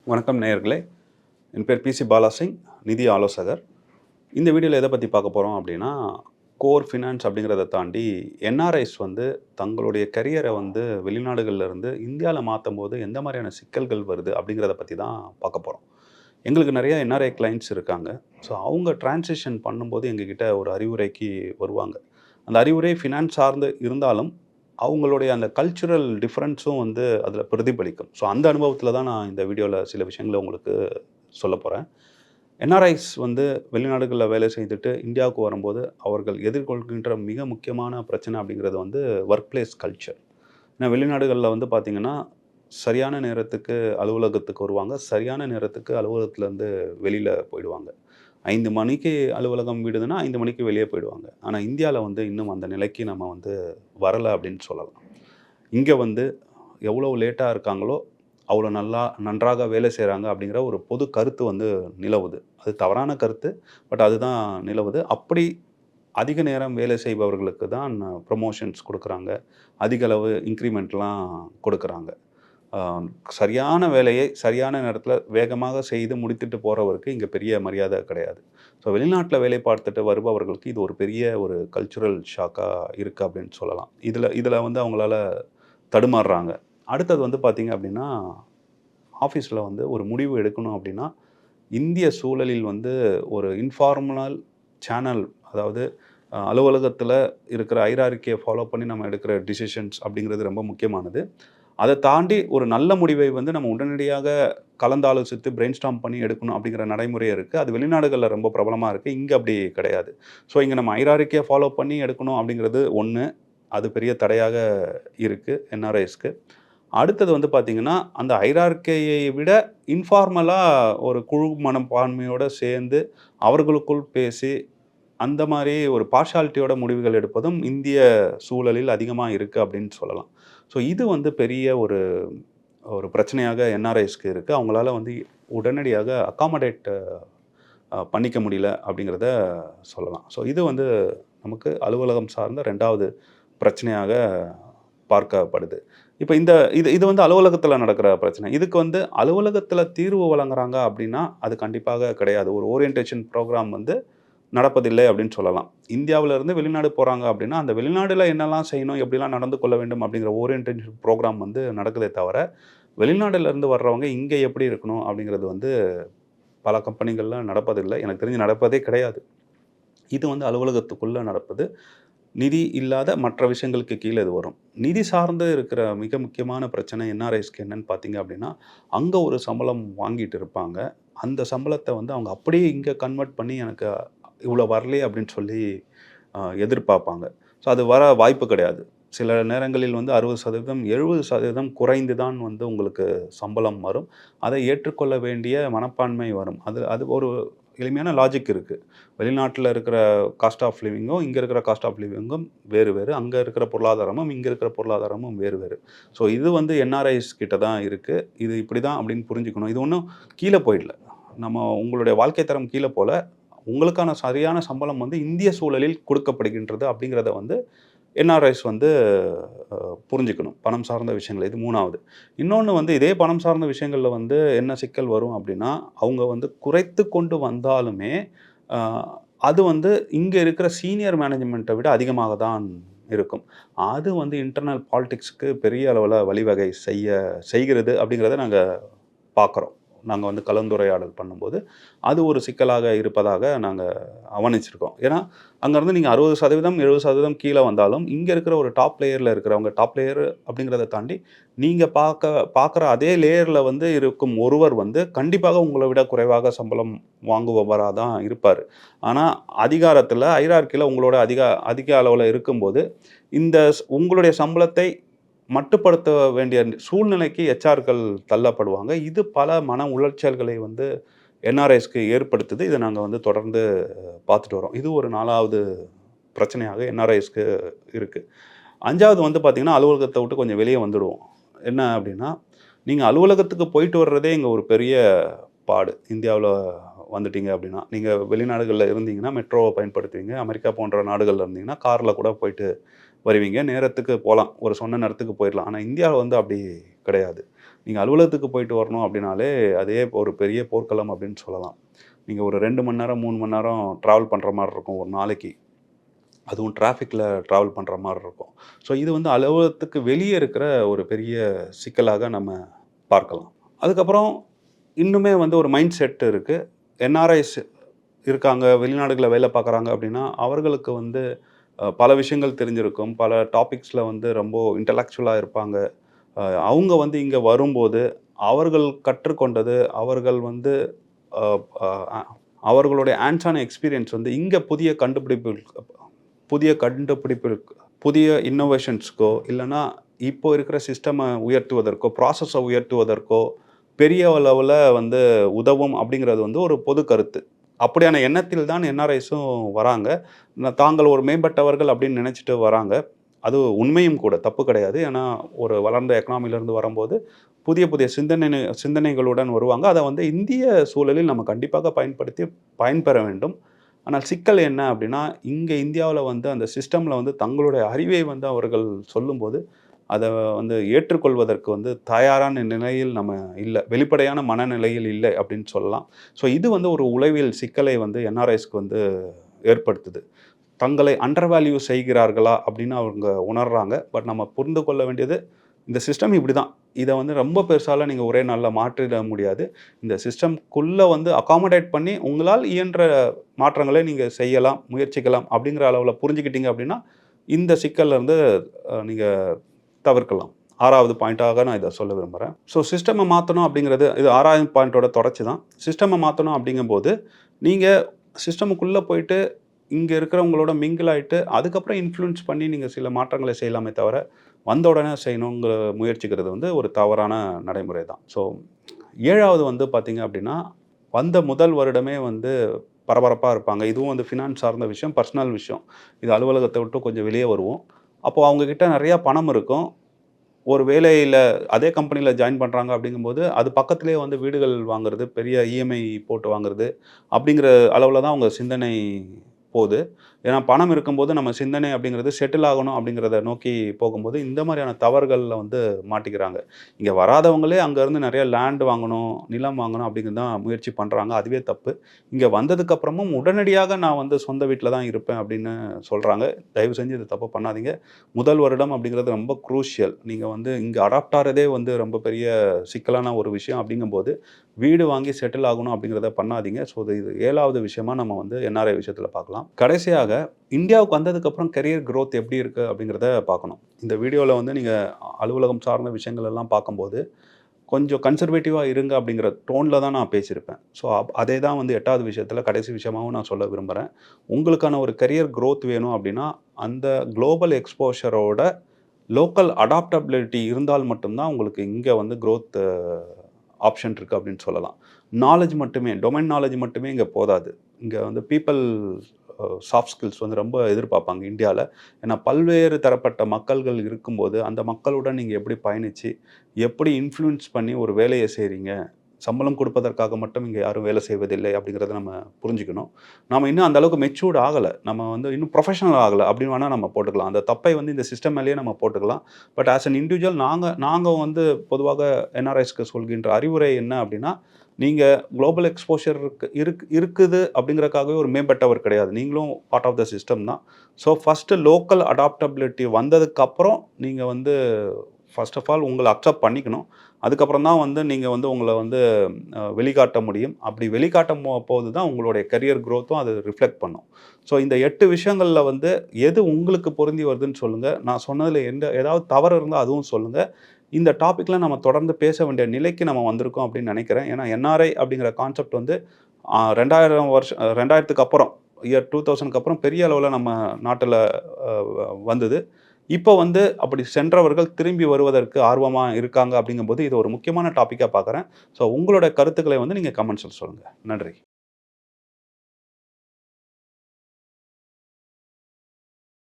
வணக்கம் நேயர்களே. என் பேர் பிசி பாலாசிங், நிதி ஆலோசகர். இந்த வீடியோவில் எதை பற்றி பார்க்க போகிறோம் அப்படின்னா, கோர் ஃபினான்ஸ் அப்படிங்கிறத தாண்டி என்ஆர்ஐஸ் வந்து தங்களுடைய கரியரை வந்து வெளிநாடுகள்ல இருந்து இந்தியாவில் மாற்றும்போது எந்த மாதிரியான சிக்கல்கள் வருது அப்படிங்கிறத பற்றி தான் பார்க்க போகிறோம். எங்களுக்கு நிறைய என்ஆர்ஐ கிளைண்ட்ஸ் இருக்காங்க. ஸோ அவங்க டிரான்சிஷன் பண்ணும்போது எங்ககிட்ட ஒரு அறிவுரைக்கு வருவாங்க. அந்த அறிவுரை ஃபினான்ஸ் சார்ந்து இருந்தாலும் அவங்களுடைய அந்த கல்ச்சுரல் டிஃப்ரென்ஸும் வந்து அதில் பிரதிபலிக்கும். ஸோ அந்த அனுபவத்தில் தான் நான் இந்த வீடியோவில் சில விஷயங்களை உங்களுக்கு சொல்லப் போகிறேன். என்ஆர்ஐஸ் வந்து வெளிநாடுகளில் வேலை செய்துட்டு இந்தியாவுக்கு வரும்போது அவர்கள் எதிர்கொள்கின்ற மிக முக்கியமான பிரச்சனை அப்படிங்கிறது வந்து ஒர்க் பிளேஸ் கல்ச்சர். ஏன்னா வெளிநாடுகளில் வந்து பார்த்திங்கன்னா, சரியான நேரத்துக்கு அலுவலகத்துக்கு வருவாங்க. சரியான நேரத்துக்கு அலுவலகத்துலேருந்து வெளியில் போயிடுவாங்க. 5 மணிக்கு அலுவலகம் விடுதுன்னா 5 மணிக்கு வெளியே போயிடுவாங்க. ஆனா இந்தியால வந்து இன்னும் அந்த நிலைக்கு நம்ம வந்து வரல அப்படின்னு சொல்லலாம். இங்க வந்து எவ்வளோ லேட்டா இருக்காங்களோ, அவ்வளோ நன்றாக வேலை செய்றாங்க அப்படிங்கிற ஒரு பொது கருத்து வந்து நிலவுது. அது தவறான கருத்து. பட் அதுதான் நிலவுது. அப்படி அதிக நேரம் வேலை செய்பவர்களுக்கு தான் ப்ரமோஷன்ஸ் குடுக்குறாங்க. அதிக அளவு இன்கிரிமெண்ட்லாம் கொடுக்குறாங்க. ஆ, சரியான வேலையை சரியான நேரத்தில வேகமாக செய்து முடித்துட்டு போறவருக்கு இங்க பெரிய மரியாதை கிடையாது. ஸோ வெளிநாட்ல வேலை பார்த்துட்டு வருபவர்களுக்கு இது ஒரு பெரிய ஒரு கல்ச்சுரல் ஷாக்கா இருக்கு அப்படின்னு சொல்லலாம். இதில இதில வந்து அவங்களால தடுமாறுறாங்க. அடுத்தது வந்து பார்த்தீங்க அப்படின்னா, ஆஃபீஸ்ல வந்து ஒரு முடிவு எடுக்கணும் அப்படின்னா, இந்திய சூழலில் வந்து ஒரு இன்ஃபார்மல் சேனல், அதாவது அலுவலகத்தில இருக்கிற ஹைரார்க்கிய ஃபாலோ பண்ணி நம்ம எடுக்கிற டிசிஷன்ஸ் அப்படிங்கிறது ரொம்ப முக்கியமானது. அத தாண்டி ஒரு நல்ல முடிவை வந்து நம்ம உடனடியாக கலந்தாலோசித்து பிரெயின்ஸ்டார்ம் பண்ணி எடுக்கணும் அப்படிங்கிற நடைமுறை இருக்கு. அது வெளிநாடுகள்ல ரொம்ப பிரபலமா இருக்கு. இங்க அப்படி கிடையாது. ஸோ இங்க நம்ம ஹைரார்க்கிய ஃபாலோ பண்ணி எடுக்கணும் அப்படிங்கிறது ஒண்ணு. அது பெரிய தடையாக இருக்கு என்ஆர்ஐஸ்க்கு. அடுத்தது வந்து பார்த்தீங்கன்னா, அந்த ஹைரார்க்கியை விட இன்ஃபார்மலா ஒரு குழு மனப்பான்மையோட சேர்ந்து அவர்களுக்குள் பேசி அந்த மாரி ஒரு பார்ஷியாலிட்டியோட முடிவுகள் எடுப்பதும் இந்திய சூழலில் அதிகமா இருக்கு அப்படின்னு சொல்லலாம். ஸோ இது வந்து பெரிய ஒரு ஒரு பிரச்சனையாக என்ஆர்ஐஸ்க்கு இருக்கு. அவங்களால வந்து உடனடியாக அக்காமடேட் பண்ணிக்க முடியல அப்படிங்கிறத சொல்லலாம். ஸோ இது வந்து நமக்கு அலுவலகம் சார்ந்த 2வது பிரச்சனையாக பார்க்கப்படுது. இப்ப இந்த இது இது வந்து அலுவலகத்தில நடக்கிற பிரச்சனை. இதுக்கு வந்து அலுவலகத்தில தீர்வு வழங்குறாங்க அப்படின்னா, அது கண்டிப்பாக கிடையாது. ஒரு ஓரியன்டேஷன் புரோகிராம் வந்து நடப்பதில்லை அப்படின்னு சொல்லலாம். இந்தியாவுல இருந்து வெளிநாடு போறாங்க அப்படின்னா, அந்த வெளிநாடுல என்னெல்லாம் செய்யணும், எப்படிலாம் நடந்து கொள்ள வேண்டும் அப்படிங்கிற ஓரியன்டேஷன் புரோகிராம் வந்து நடக்குதே தவிர, வெளிநாடுல இருந்து வர்றவங்க இங்க எப்படி இருக்கணும் அப்படிங்கிறது வந்து பல கம்பெனிகள்ல நடப்பதில்லை. எனக்கு தெரிஞ்சு நடப்பதே கிடையாது. இது வந்து அலுவலகத்துக்குள்ள நடப்பது. நிதி இல்லாத மற்ற விஷயங்களுக்கு கீழ இது வரும். நிதி சார்ந்து இருக்கிற மிக முக்கியமான பிரச்சனை என்ஆர்ஐஸ்க்கு என்னன்னு பார்த்தீங்க அப்படின்னா, அங்க ஒரு சம்பளம் வாங்கிட்டு இருப்பாங்க. அந்த சம்பளத்த வந்து அவங்க அப்படியே இங்க கன்வெர்ட் பண்ணி எனக்கு இவ்வளோ வரலையே அப்படின்னு சொல்லி எதிர்பார்ப்பாங்க. ஸோ அது வர வாய்ப்பு கிடையாது. சில நேரங்களில் வந்து 60% 70% குறைந்து தான் வந்து உங்களுக்கு சம்பளம் வரும். அதை ஏற்றுக்கொள்ள வேண்டிய மனப்பான்மை வரும். அது அது ஒரு எளிமையான லாஜிக் இருக்கு. வெளிநாட்டில இருக்கிற காஸ்ட் ஆஃப் லிவிங்கும், இங்க இருக்கிற காஸ்ட் ஆஃப் லிவிங்கும் வேறு வேறு. அங்க இருக்கிற பொருளாதாரமும், இங்க இருக்கிற பொருளாதாரமும் வேறு வேறு. ஸோ இது வந்து என்ஆர்ஐஸ் கிட்ட தான் இருக்கு. இது இப்படி தான் அப்படின்னு புரிஞ்சுக்கணும். இது ஒண்ணும் கீழ போயிடல. நம்ம உங்களுடைய வாழ்க்கை தரம் கீழ போல. உங்களுக்கான சரியான சம்பளம் வந்து இந்திய சூழலில் கொடுக்கப்படுகின்றது அப்படிங்கிறத வந்து என்ஆர்ஐஸ் வந்து புரிஞ்சுக்கணும். பணம் சார்ந்த விஷயங்கள். இது 3வது. இன்னொன்னு வந்து இதே பணம் சார்ந்த விஷயங்கள்ல வந்து என்ன சிக்கல் வரும் அப்படின்னா, அவங்க வந்து குறைத்து கொண்டு வந்தாலுமே, அ அது வந்து இங்க இருக்கிற சீனியர் மேனேஜ்மெண்ட்ட விட அதிகமாக தான் இருக்கும். அது வந்து இன்டர்னல் பாலிடிக்ஸ்க்கு பெரிய அளவுல வழிவகை செய்கிறது அப்படிங்கிறத நாங்க பார்க்குறோம். நாங்க வந்து கலந்துரையாடல் பண்ணும்போது, அது ஒரு சிக்கலாக இருப்பதாக நாங்க அவனிச்சிருக்கோம். ஏன்னா, அங்கருந்து நீங்க 60% 70% கீழ வந்தாலும், இங்க இருக்கிற ஒரு டாப் லேயர்ல இருக்கிறவங்க, டாப் லேயர் அப்படிங்கிறத தாண்டி, நீங்க பார்க்குற அதே லேயர்ல வந்து இருக்கும் ஒருவர் வந்து கண்டிப்பாக உங்கள விட குறைவாக சம்பளம் வாங்குபவரா தான் இருப்பாரு. ஆனா, அதிகாரத்தில ஹைரார்க்கில உங்களோட அதிக அதிக அளவுல இருக்கும்போது, இந்த உங்களுடைய சம்பளத்தை மட்டுப்படுத்த வேண்டிய சூழ்நிலைக்கு ஹெச்ஆர்கள் தள்ளப்படுவாங்க. இது பல மன உளைச்சல்களை வந்து என்ஆர்ஐஸ்க்கு ஏற்படுத்துது. இத நாங்க வந்து தொடர்ந்து பார்த்துட்டு வரோம். இது ஒரு 4வது பிரச்சனையாக என்ஆர்ஐஸ்க்கு இருக்கு. 5வது வந்து பார்த்தீங்கன்னா, அலுவலகத்த விட்டு கொஞ்சம் வெளிய வந்துடுவோம். என்ன அப்டின்னா, நீங்க அலுவலகத்துக்கு போயிட்டு வர்றதே இங்க ஒரு பெரிய பாடு. இந்தியாவுல வந்துட்டீங்க அப்டின்னா. நீங்க வெளிநாடுகள்ல இருந்தீங்கன்னா, மெட்ரோவ பயன்படுத்துவீங்க. அமெரிக்கா போன்ற நாடுகள்ல இருந்தீங்கன்னா, கார்ல கூட போயிட்டு வருவீங்க. நேரத்துக்கு போலாம். ஒரு சொன்ன நேரத்துக்கு போயிரலாம். ஆனா இந்தியாவுல வந்து அப்படி கிடையாது. நீங்கள் அலுவலகத்துக்கு போயிட்டு வரணும் அப்படின்னாலே அதே ஒரு பெரிய போர்க்களம் அப்படின்னு சொல்லலாம். நீங்கள் ஒரு 2 மணி நேரம் 3 மணி நேரம் ட்ராவல் பண்ணுற மாரி இருக்கும் ஒரு நாளைக்கு. அதுவும் டிராஃபிக்கில ட்ராவல் பண்ணுற மாரி இருக்கும். ஸோ இது வந்து அலுவலகத்துக்கு வெளியே இருக்கிற ஒரு பெரிய சிக்கலாக நம்ம பார்க்கலாம். அதுக்கப்புறம் இன்னுமே வந்து ஒரு மைண்ட் செட் இருக்கு. என்ஆர்ஐஸ் இருக்காங்க, வெளிநாடுகள்ல வேலை பார்க்குறாங்க அப்படின்னா, அவர்களுக்கு வந்து பல விஷயங்கள் தெரிஞ்சிருக்கும். பல டாபிக்ஸ்ல வந்து ரொம்ப இன்டலெக்சுவலா இருப்பாங்க. அவங்க வந்து இங்க வரும்போது, அவர்கள் கற்றுக்கொண்டது, அவர்கள் வந்து அ அ அ அவர்களுடைய ஹேண்ட்ஸ் ஆன் எக்ஸ்பீரியன்ஸ் வந்து இங்க புதிய கண்டுபிடிப்பிற்கு புதிய இன்னோவேஷன்ஸ்க்கோ, இல்லன்னா இப்போ இருக்கிற சிஸ்டம உயர்த்துவதற்கோ, ப்ராசஸ உயர்த்துவதற்கோ, பெரிய அளவுல வந்து உதவும் அப்படிங்கிறது வந்து ஒரு பொது கருத்து. அப்படியான எண்ணத்தில் தான் என்ஆர்ஐஸும் வராங்க. தாங்கள் ஒரு மேம்பட்டவர்கள் அப்படின்னு நினைச்சுட்டு வராங்க. அது உண்மையும் கூட, தப்பு கிடையாது. ஏன்னா, ஒரு வளர்ந்த எக்கனாமிலிருந்து வரும்போது, புதிய புதிய சிந்தனைகளுடன் வருவாங்க. அத வந்து இந்திய சூழலில் நம்ம கண்டிப்பாக பயன்படுத்தி பயன்பெற வேண்டும். ஆனால் சிக்கல் என்ன அப்படின்னா, இங்க இந்தியாவுல வந்து அந்த சிஸ்டம்ல வந்து தங்களுடைய அறிவை வந்து அவர்கள் சொல்லும்போது, அத வந்து ஏற்றுக்கொள்வதற்கு வந்து தயாரான நிலையில் நம்ம இல்ல. வெளிப்படையான மனநிலையில் இல்லை அப்படின்னு சொல்லலாம். ஸோ இது வந்து ஒரு உளவியல் சிக்கலை வந்து என்ஆர்ஐஸ்க்கு வந்து ஏற்படுத்துது. தங்களை அண்டர் வேல்யூ செய்கிறார்களா அப்படின்னு அவங்க உணர்றாங்க. பட் நம்ம புரிந்து கொள்ள வேண்டியது, இந்த சிஸ்டம் இப்படிதான். இத வந்து ரொம்ப பெருசாலாம் நீங்க ஒரே நாள்ல மாற்றிட முடியாது. இந்த சிஸ்டம்க்குள்ள வந்து அக்காமடேட் பண்ணி உங்களால் இயன்ற மாற்றங்களை நீங்க செய்யலாம், முயற்சிக்கலாம் அப்படிங்கிற அளவுல புரிஞ்சுக்கிட்டீங்க அப்படின்னா, இந்த சிக்கல்ல இருந்து நீங்க தவிர்க்கலாம். 6வது பாயிண்ட்டாக நான் இத சொல்ல விரும்புறேன். ஸோ சிஸ்டம மாத்தணும் அப்படிங்கிறது இது 6வது பாயிண்டோட தொடர்ச்சி தான். சிஸ்டம மாத்தணும் அப்படிங்கும்போது, நீங்க சிஸ்டமுக்குள்ள போயிட்டு இங்க இருக்கிறவங்களோட மிங்கிள் ஆயிட்டு, அதுக்கப்புறம் இன்ஃப்ளூயன்ஸ் பண்ணி நீங்க சில மாற்றங்களை செய்யலாமே தவிர, வந்த உடனே செய்யணுங்கிற முயற்சிக்கிறது வந்து ஒரு தவறான நடைமுறை தான். ஸோ 7வது வந்து பார்த்தீங்க அப்படின்னா, வந்த முதல் வருடமே வந்து பரபரப்பா இருப்பாங்க. இதுவும் வந்து ஃபினான்ஸ் சார்ந்த விஷயம், பர்சனல் விஷயம். இது அலுவலகத்த விட்டு கொஞ்சம் வெளியே வருவோம். அப்போ அவங்க கிட்ட நெறைய பணம் இருக்கும். ஒரு வேலையில அதே கம்பெனியில ஜாயின் பண்றாங்க அப்படிங்கும்போது, அது பக்கத்திலேயே வந்து வீடுகள் வாங்குறது, பெரிய இஎம்ஐ போட்டு வாங்குறது, அப்படிங்கிற அளவுல தான் அவங்க சிந்தனை போது. ஏன்னா பணம் இருக்கும்போது நம்ம சிந்தனை அப்படிங்கிறது செட்டில் ஆகணும் அப்படிங்கிறத நோக்கி போகும்போது, இந்த மாரியான தவறுகள்ல வந்து மாட்டிக்கிறாங்க. இங்க வராதவங்களே அங்கருந்து நெறைய லேண்ட் வாங்கணும், நிலம் வாங்கணும் அப்படிங்கிறது தான் முயற்சி பண்றாங்க. அதுவே தப்பு. இங்க வந்ததுக்கு அப்புறமும் உடனடியாக நான் வந்து சொந்த வீட்ல தான் இருப்பேன் அப்படின்னு சொல்றாங்க. தயவு செஞ்சு இது தப்பு பண்ணாதீங்க. முதல் வருடம் அப்படிங்கிறது ரொம்ப குரூஷியல். நீங்க வந்து இங்க அடாப்ட் ஆறதே வந்து ரொம்ப பெரிய சிக்கலான ஒரு விஷயம் அப்படிங்கும்போது, வீடு வாங்கி செட்டில் ஆகணும் அப்படிங்கிறத பண்ணாதீங்க. ஸோ இது 7வது விஷயமா நம்ம வந்து என்ஆர்ஐ விஷயத்துல பார்க்கலாம். கடைசியாக இந்தியாவுக்கு வந்ததுக்கப்புறம் கரியர் குரோத் எப்படி இருக்கு அப்படிங்கிறத பார்க்கணும். இந்த வீடியோல வந்து நீங்க அலுவலகம் சார்ந்த விஷயங்கள் எல்லாம் பார்க்கும்போது, கொஞ்சம் கன்சர்வேட்டிவா இருங்க அப்படிங்கிற டோன்ல தான் நான் பேசியிருப்பேன். ஸோ அதே தான் வந்து 8வது விஷயத்துல கடைசி விஷயமாவும் நான் சொல்ல விரும்புறேன். உங்களுக்கான ஒரு கரியர் குரோத் வேணும் அப்படின்னா, அந்த குளோபல் எக்ஸ்போஷரோட லோக்கல் அடாப்டபிலிட்டி இருந்தால் மட்டும் தான் உங்களுக்கு இங்க வந்து குரோத் ஆப்ஷன் இருக்கு அப்படின்னு சொல்லலாம். நாலேட்ஜ் மட்டுமே, டொமைன் நாலேட்ஜ் மட்டுமே இங்க போதாது. இங்க வந்து பீப்பிள் சாஃப்ட் ஸ்கில்ஸ் வந்து ரொம்ப எதிர்பார்ப்பாங்க இந்தியால. ஏன்னா பல்வேறு தரப்பட்ட மக்கள்கள் இருக்கும்போது, அந்த மக்களுடன் நீங்க எப்படி பயணிச்சு, எப்படி இன்ஃப்ளூயன்ஸ் பண்ணி ஒரு வேலைய செய்றீங்க. சம்பளம் கொடுப்பதற்காக மட்டும் இங்க யாரும் வேலை செய்வதில்லை அப்படிங்கிறத நம்ம புரிஞ்சுக்கணும். நாம இன்னும் அந்த அளவுக்கு மெச்சூர்ட் ஆகல. நம்ம வந்து இன்னும் ப்ரொஃபஷனல் ஆகல அப்படின்னு வேணா நம்ம போட்டுக்கலாம். அந்த தப்பை வந்து இந்த சிஸ்டம் மேலேயே நம்ம போட்டுக்கலாம். பட் ஆஸ் அன் இண்டிவிஜுவல் நாங்க நாங்க வந்து பொதுவாக என்ஆர்ஐஸ்க்கு சொல்கின்ற அறிவுரை என்ன அப்படின்னா, நீங்க குளோபல் எக்ஸ்போஷர் இருக்குது அப்படிங்கிறதுக்காகவே ஒரு மேம்பட்டவர் கிடையாது. நீங்களும் பார்ட் ஆஃப் த சிஸ்டம் தான். ஸோ ஃபர்ஸ்ட்டு லோக்கல் அடாப்டபிலிட்டி வந்ததுக்கப்புறம் நீங்க வந்து ஃபர்ஸ்ட் ஆஃப் ஆல் உங்கள அக்செப்ட் பண்ணிக்கணும். அதுக்கப்புறம் தான் வந்து நீங்க வந்து உங்கள வந்து வெளிக்காட்ட முடியும். அப்படி வெளிக்காட்டும் போது தான் உங்களுடைய கரியர் குரோத்தும் அது ரிஃப்ளெக்ட் பண்ணும். ஸோ இந்த 8 விஷயங்கள்ல வந்து எது உங்களுக்கு பொருந்தி வருதுன்னு சொல்லுங்க. நான் சொன்னதுல ஏதாவது தவறு இருந்தா அதுவும் சொல்லுங்க. இந்த டாபிக்ல நம்ம தொடர்ந்து பேச வேண்டிய நிலைக்கு நம்ம வந்திருக்கோம் அப்படின்னு நினைக்கிறேன். ஏன்னா என்ஆர்ஐ அப்படிங்கிற கான்செப்ட் வந்து 2000 வருஷம் 2000க்கு அப்புறம் இயர் 2000க்கு அப்புறம் பெரிய அளவுல நம்ம நாட்டுல அ வந்தது. இப்போ வந்து அப்படி சென்றவர்கள் திரும்பி வருவதற்கு ஆர்வமா இருக்காங்க அப்படிங்கும்போது, இது ஒரு முக்கியமான டாபிக்கா பார்க்குறேன். ஸோ உங்களோட கருத்துக்களை வந்து நீங்க கமெண்ட்ஸ்ல சொல்லுங்க. நன்றி.